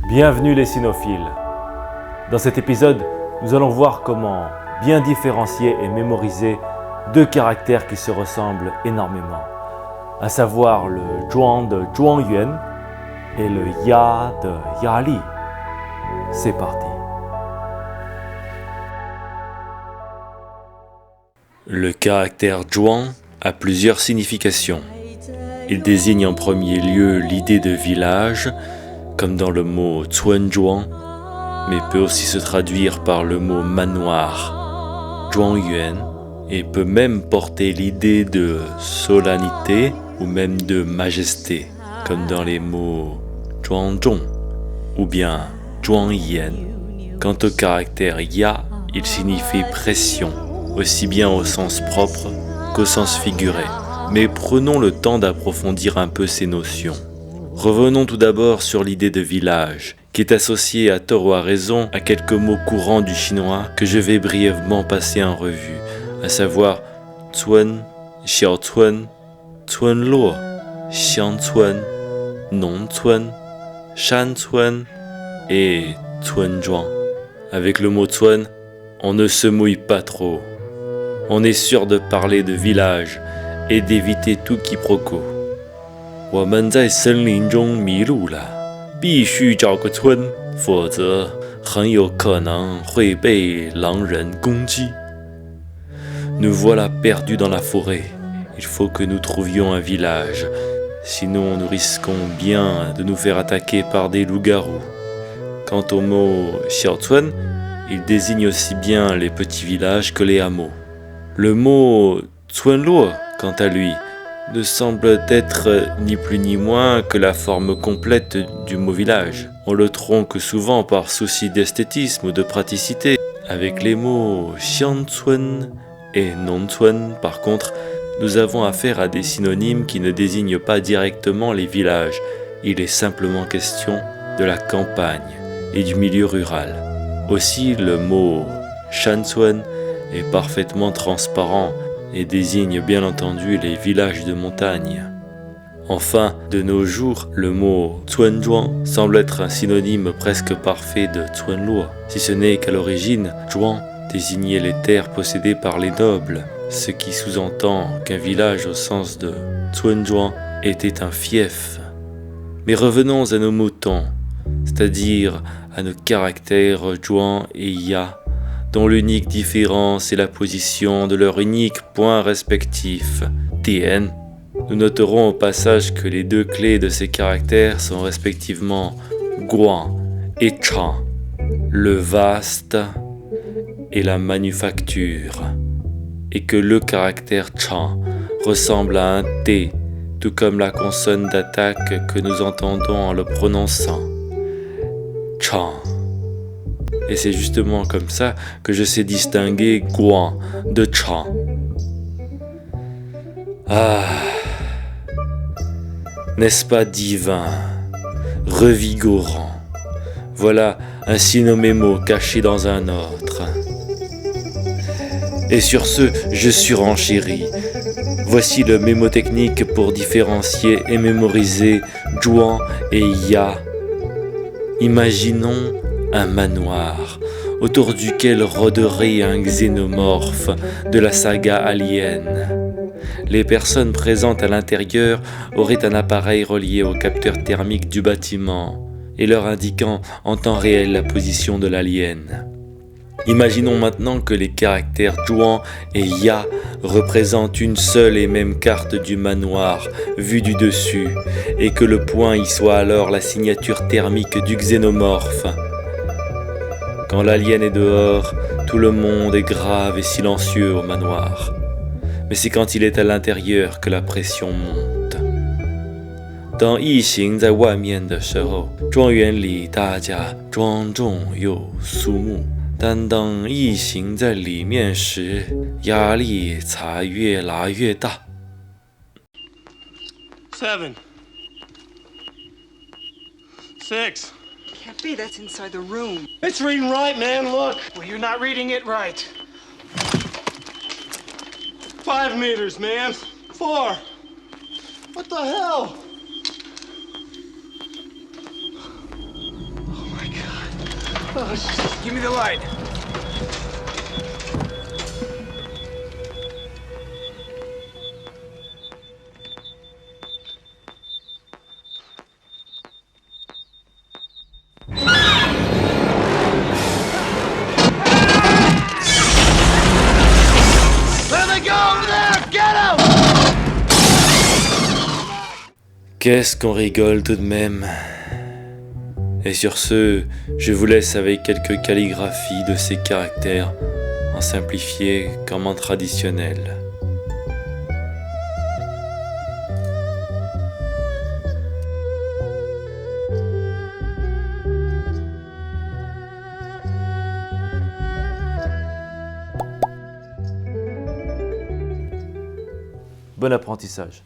Bienvenue les cynophiles. Dans cet épisode, nous allons voir comment bien différencier et mémoriser deux caractères qui se ressemblent énormément, à savoir le zhuang de Zhuangyuan et le ya de Yali. C'est parti. Le caractère zhuang a plusieurs significations. Il désigne en premier lieu l'idée de village, comme dans le mot Cuanzhuang, mais peut aussi se traduire par le mot manoir, Zhuangyuan, et peut même porter l'idée de solennité ou même de majesté, comme dans les mots Zhuangzhong ou bien Zhuangyan. Quant au caractère ya, il signifie pression, aussi bien au sens propre qu'au sens figuré. Mais prenons le temps d'approfondir un peu ces notions. Revenons tout d'abord sur l'idée de village, qui est associée à tort ou à raison à quelques mots courants du chinois que je vais brièvement passer en revue, à savoir Cuan, Xiaocuan, Cuanluo, Xiangcuan, Nongcuan, Shancuan et Cuanzhuang. Avec le mot Cuan, on ne se mouille pas trop. On est sûr de parler de village et d'éviter tout quiproquo. 我们在森林中迷路了，必须找个村，否则很有可能会被狼人攻击。Nous voilà perdus dans la forêt. Il faut que nous trouvions un village, sinon nous risquons bien de nous faire attaquer par des loups-garous. Quant au mot Xiaocuan, il désigne aussi bien les petits villages que les hameaux. Le mot Cuanluo, quant à lui, ne semble être ni plus ni moins que la forme complète du mot village. On le tronque souvent par souci d'esthétisme ou de praticité. Avec les mots Xiangcuan et Nongcuan, par contre, nous avons affaire à des synonymes qui ne désignent pas directement les villages. Il est simplement question de la campagne et du milieu rural. Aussi, le mot Shancuan est parfaitement transparent et désigne bien entendu les villages de montagne. Enfin, de nos jours, le mot Cuanzhuang semble être un synonyme presque parfait de Cuanluo, si ce n'est qu'à l'origine, Zhuang désignait les terres possédées par les nobles, ce qui sous-entend qu'un village au sens de Cuanzhuang était un fief. Mais revenons à nos moutons, c'est-à-dire à nos caractères zhuang et ya, dont l'unique différence est la position de leur unique point respectif, Tien. Nous noterons au passage que les deux clés de ces caractères sont respectivement Guan et Chang, le vaste et la manufacture, et que le caractère Chang ressemble à un T, tout comme la consonne d'attaque que nous entendons en le prononçant. Chang. Et c'est justement comme ça que je sais distinguer Guan de Chang. Ah, n'est-ce pas divin, revigorant? Voilà un synomémo caché dans un autre. Et sur ce, je surenchéris. Voici le mémotechnique pour différencier et mémoriser zhuang et ya. Imaginons un manoir, autour duquel rôderait un xénomorphe de la saga Alien. Les personnes présentes à l'intérieur auraient un appareil relié au capteur thermique du bâtiment et leur indiquant en temps réel la position de l'alien. Imaginons maintenant que les caractères zhuang et ya représentent une seule et même carte du manoir vue du dessus et que le point y soit alors la signature thermique du xénomorphe. Quand l'alien est dehors, tout le monde est grave et silencieux au manoir. Mais c'est quand il est à l'intérieur que la pression monte. 当异形在外面的时候，庄园里大家庄重又肃穆；但当异形在里面时，压力才越来越大。7, 6. Can't be, that's inside the room. It's reading right, man, look. Well, you're not reading it right. 5 meters, man. 4. What the hell? Give me the light. Qu'est-ce qu'on rigole tout de même. Et sur ce, je vous laisse avec quelques calligraphies de ces caractères, en simplifié comme en traditionnel. Bon apprentissage.